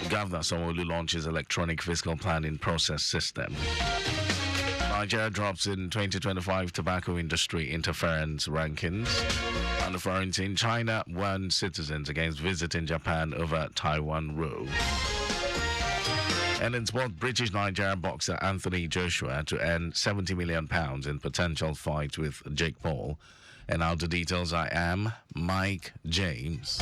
Governor Sanwo-Olu launches electronic fiscal planning process system. Nigeria drops in 2025 tobacco industry interference rankings. And the quarantine, China warns citizens against visiting Japan over Taiwan rule. And in sport, British Nigerian boxer Anthony Joshua to earn £70 million in potential fight with Jake Paul. And now the details. I am Mike James.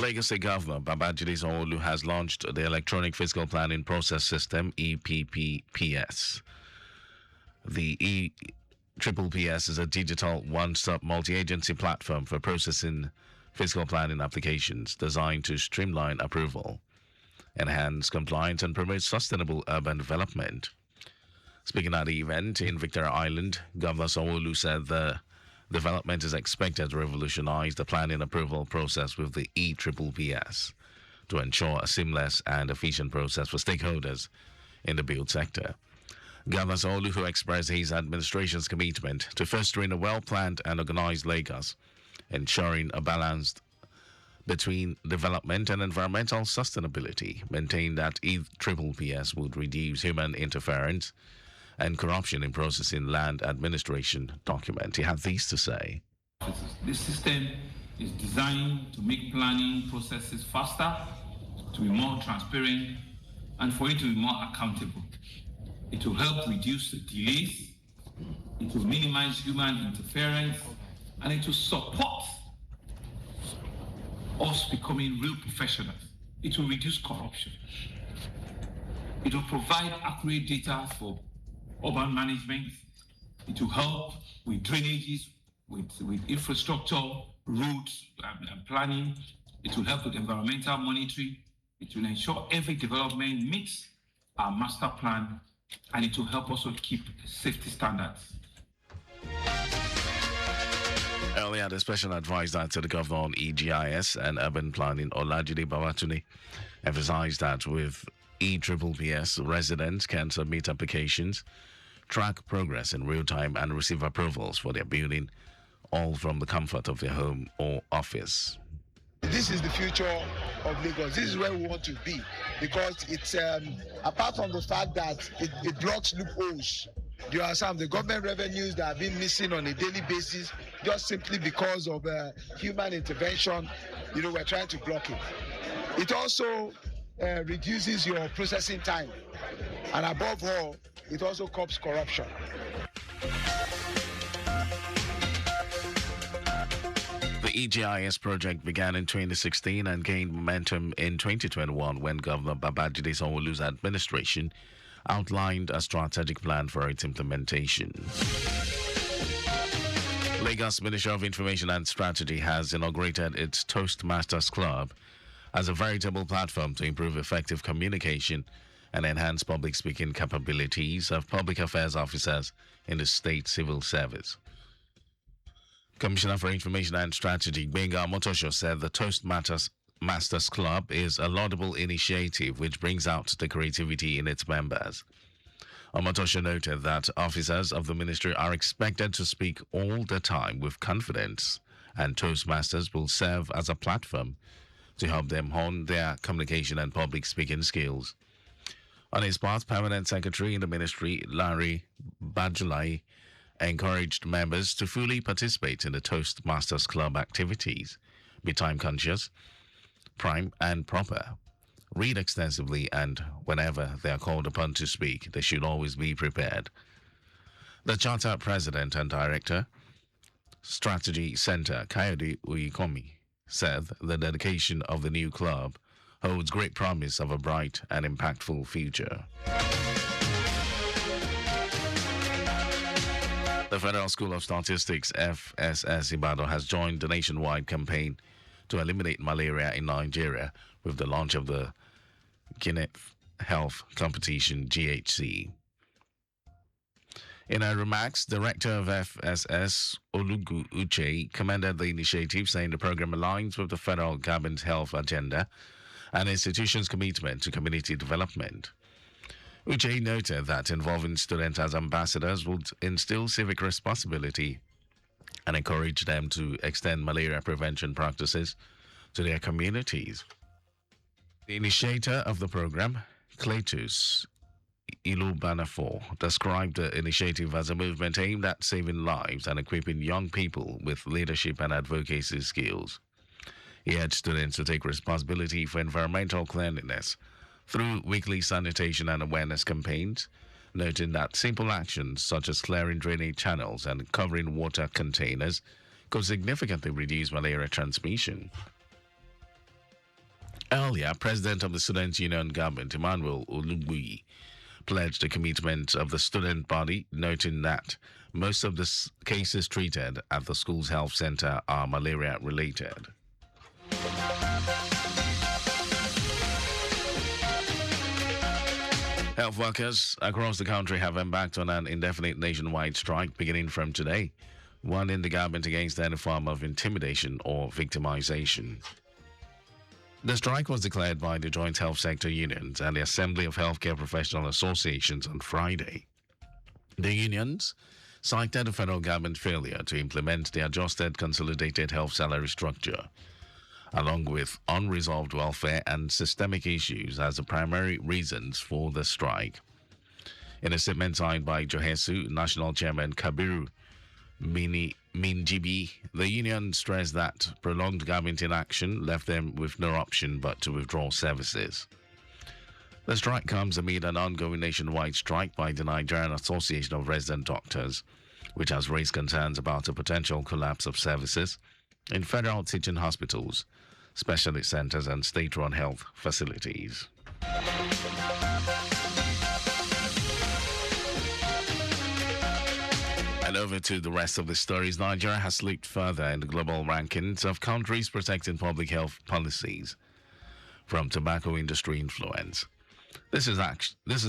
Lagos State Governor Babajide Sanwo-Olu has launched the Electronic Fiscal Planning Process System, EPPPS. The EPPPS is a digital one-stop multi-agency platform for processing fiscal planning applications designed to streamline approval, enhance compliance, and promote sustainable urban development. Speaking at the event in Victoria Island, Governor Sanwo-Olu said the development is expected to revolutionize the planning approval process with the EPPPS to ensure a seamless and efficient process for stakeholders in the build sector. Governor Sanwo-Olu, who expressed his administration's commitment to fostering a well-planned and organized Lagos, ensuring a balance between development and environmental sustainability, maintained that EPPPS would reduce human interference and corruption in processing land administration documents. He had these to say. This system is designed to make planning processes faster, to be more transparent, and for it to be more accountable. It will help reduce the delays, it will minimize human interference, and it will support us becoming real professionals. It will reduce corruption. It will provide accurate data for urban management. It will help with drainages, with infrastructure, roads, and planning. It will help with environmental monitoring. It will ensure every development meets our master plan, and it will help also keep safety standards. Earlier, the special advisor to the governor on EGIS and urban planning, Olajide Babatunde, emphasized that with EPPPS, residents can submit applications, track progress in real time, and receive approvals for their building, all from the comfort of their home or office. This is the future of Lagos. This is where we want to be, because it's apart from the fact that it blocks loopholes. You are some of the government revenues that have been missing on a daily basis just simply because of human intervention. We're trying to block it. It also reduces your processing time, and above all, it also curbs corruption. The EGIS project began in 2016 and gained momentum in 2021 when Governor Babajide Sanwo-Olu's administration outlined a strategic plan for its implementation. Lagos Ministry of Information and Strategy has inaugurated its Toastmasters Club as a veritable platform to improve effective communication and enhance public speaking capabilities of public affairs officers in the state civil service. Commissioner for Information and Strategy, Gbenga Omotosho, said the Toastmasters Club is a laudable initiative which brings out the creativity in its members. Omotosho noted that officers of the ministry are expected to speak all the time with confidence, and Toastmasters will serve as a platform to help them hone their communication and public speaking skills. On his part, Permanent Secretary in the ministry, Larry Bajulai, encouraged members to fully participate in the Toastmasters Club activities, be time-conscious, prime and proper, read extensively, and whenever they are called upon to speak, they should always be prepared. The Charter President and Director, Strategy Center, Kayode Uyikomi, said the dedication of the new club holds great promise of a bright and impactful future. The Federal School of Statistics, FSS Ibadan, has joined the nationwide campaign to eliminate malaria in Nigeria with the launch of the Guinness Health Competition, GHC. In her remarks, Director of FSS, Olugu Uche, commended the initiative, saying the program aligns with the federal government's health agenda and institution's commitment to community development. Uche noted that involving students as ambassadors would instill civic responsibility and encourage them to extend malaria prevention practices to their communities. The initiator of the program, Cletus Ilubanafo, described the initiative as a movement aimed at saving lives and equipping young people with leadership and advocacy skills. He urged students to take responsibility for environmental cleanliness through weekly sanitation and awareness campaigns, noting that simple actions such as clearing drainage channels and covering water containers could significantly reduce malaria transmission. Earlier, President of the Students' Union Government, Emmanuel Olugbuyi, pledged the commitment of the student body, noting that most of the cases treated at the school's health center are malaria-related. Health workers across the country have embarked on an indefinite nationwide strike beginning from today, warning the government against any form of intimidation or victimization. The strike was declared by the Joint Health Sector Unions and the Assembly of Healthcare Professional Associations on Friday. The unions cited the federal government failure to implement the adjusted consolidated health salary structure, along with unresolved welfare and systemic issues as the primary reasons for the strike. In a statement signed by Johesu National Chairman Kabiru Minjibi, the union stressed that prolonged government inaction left them with no option but to withdraw services. The strike comes amid an ongoing nationwide strike by the Nigerian Association of Resident Doctors, which has raised concerns about a potential collapse of services in federal teaching hospitals, specialist centers, and state-run health facilities. And over to the rest of the stories. Nigeria has slipped further in the global rankings of countries protecting public health policies from tobacco industry influence. This is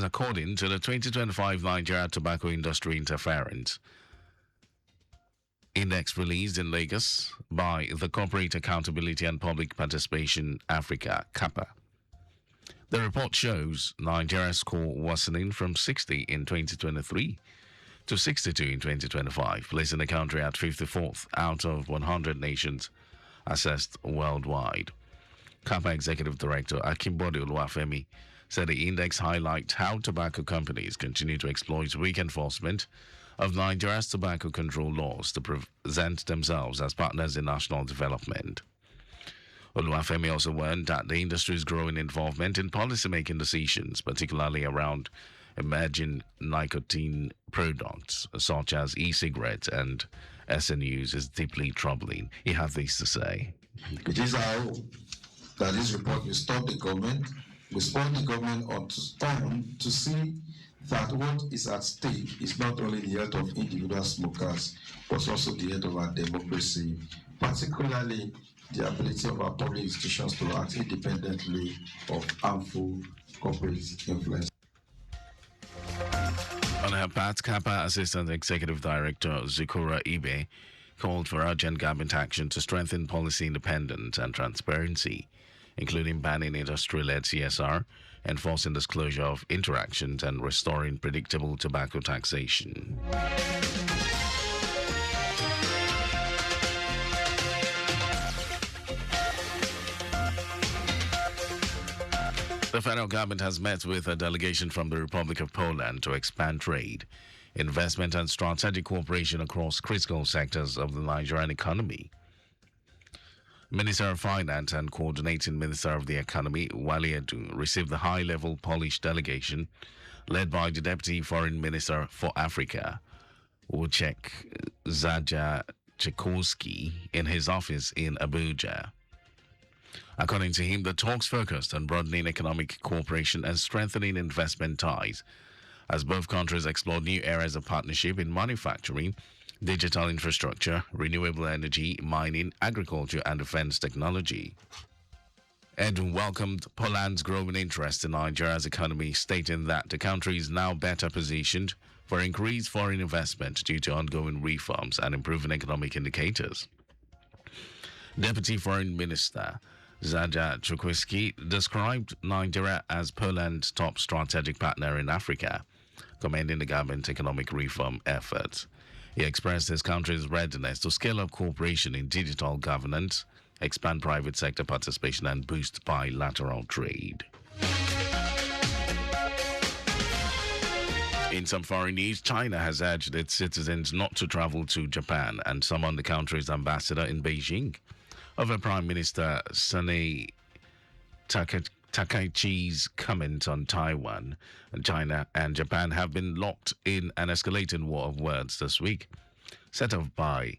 according to the 2025 Nigeria Tobacco Industry Interference Index released in Lagos by the Corporate Accountability and Public Participation Africa, CAPA. The report shows Nigeria's score worsening from 60 in 2023 to 62 in 2025, placing the country at 54th out of 100 nations assessed worldwide. CAPA Executive Director Akimbode Oluwafemi said the index highlights how tobacco companies continue to exploit weak enforcement of Nigeria's tobacco control laws to present themselves as partners in national development. Oluwafemi also warned that the industry's growing involvement in policy-making decisions, particularly around emerging nicotine products such as e-cigarettes and SNUs, is deeply troubling. He had this to say. It is our hope that this report will stop the government, will spur the government on to see that what is at stake is not only the health of individual smokers, but also the health of our democracy, particularly the ability of our public institutions to act independently of harmful corporate influence. On her part, CAPA Assistant Executive Director Zikura Ibe called for urgent government action to strengthen policy independence and transparency, including banning industry-led CSR, enforcing disclosure of interactions, and restoring predictable tobacco taxation. The federal government has met with a delegation from the Republic of Poland to expand trade, investment, and strategic cooperation across critical sectors of the Nigerian economy. Minister of Finance and Coordinating Minister of the Economy, Wale Edun, received the high-level Polish delegation led by the Deputy Foreign Minister for Africa, Wojciech Zajaczykowski, in his office in Abuja. According to him, the talks focused on broadening economic cooperation and strengthening investment ties, as both countries explored new areas of partnership in manufacturing, digital infrastructure, renewable energy, mining, agriculture, and defense technology. Edun welcomed Poland's growing interest in Nigeria's economy, stating that the country is now better positioned for increased foreign investment due to ongoing reforms and improving economic indicators. Deputy Foreign Minister Zaja Chukwiski described Nigeria as Poland's top strategic partner in Africa, commending the government's economic reform efforts. He expressed his country's readiness to scale up cooperation in digital governance, expand private sector participation, and boost bilateral trade. In some foreign news, China has urged its citizens not to travel to Japan and summoned the country's ambassador in Beijing over Prime Minister Sani Takaichi's comment on Taiwan. And China and Japan have been locked in an escalating war of words this week, set off by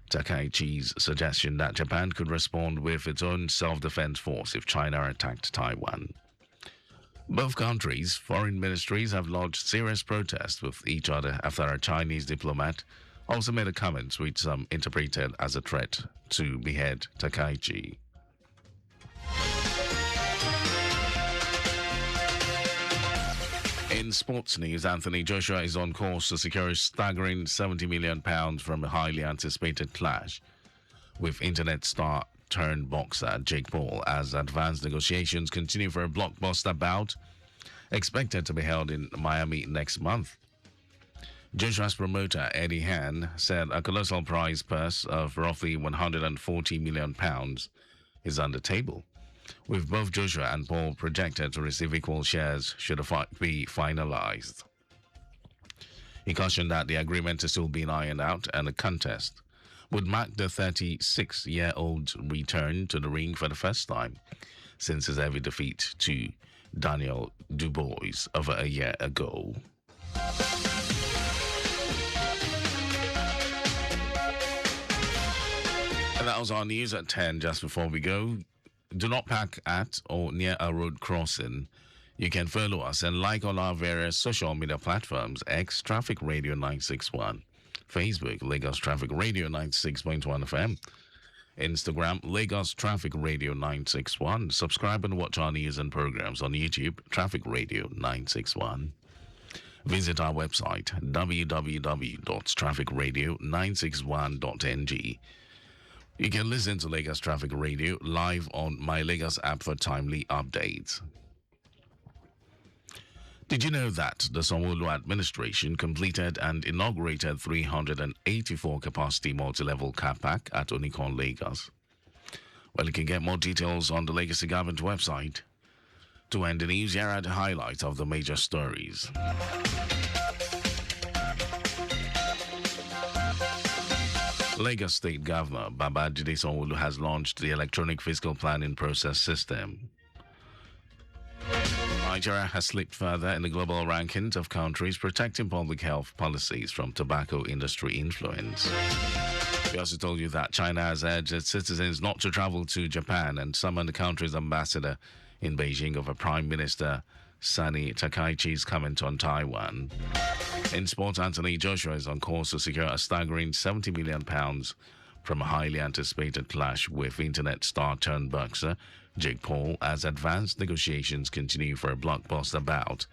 Takaichi's suggestion that Japan could respond with its own self-defense force if China attacked Taiwan. Both countries' foreign ministries have lodged serious protests with each other after a Chinese diplomat also made a comment which some interpreted as a threat to behead Takaichi. In sports news, Anthony Joshua is on course to secure a staggering £70 million from a highly anticipated clash with internet star turned boxer Jake Paul as advanced negotiations continue for a blockbuster bout expected to be held in Miami next month. Joshua's promoter, Eddie Hearn, said a colossal prize purse of roughly £140 million is on the table, with both Joshua and Paul projected to receive equal shares should the fight be finalized. He cautioned that the agreement is still being ironed out and the contest would mark the 36-year-old's return to the ring for the first time since his heavy defeat to Daniel Dubois over a year ago. And that was our news at 10. Just before we go, do not park at or near a road crossing. You can follow us and like on our various social media platforms: X Traffic Radio 961, Facebook Lagos Traffic Radio 96.1 FM, Instagram Lagos Traffic Radio 961. Subscribe and watch our news and programs on YouTube Traffic Radio 961. Visit our website www.trafficradio961.ng. You can listen to Lagos Traffic Radio live on My Lagos app for timely updates. Did you know that the Sanwo-Olu administration completed and inaugurated 384 capacity multi-level car park at Onikon, Lagos? Well, you can get more details on the Legacy Government website. To end the news, here are the highlights of the major stories. Lagos State Governor Babajide Sanwo-Olu has launched the electronic fiscal planning process system. Nigeria has slipped further in the global rankings of countries protecting public health policies from tobacco industry influence. We also told you that China has urged its citizens not to travel to Japan and summoned the country's ambassador in Beijing over Prime Minister Sani Takaichi's comment on Taiwan. In sports, Anthony Joshua is on course to secure a staggering £70 million from a highly anticipated clash with internet star turned boxer Jake Paul as advanced negotiations continue for a blockbuster bout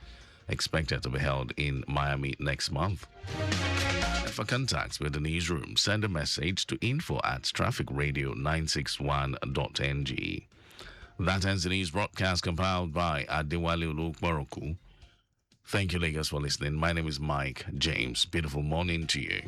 expected to be held in Miami next month. And for contacts with the newsroom, send a message to info@trafficradio961.ng. That ends the news broadcast compiled by Adewale Olukboroku. Thank you, Lagos, for listening. My name is Mike James. Beautiful morning to you.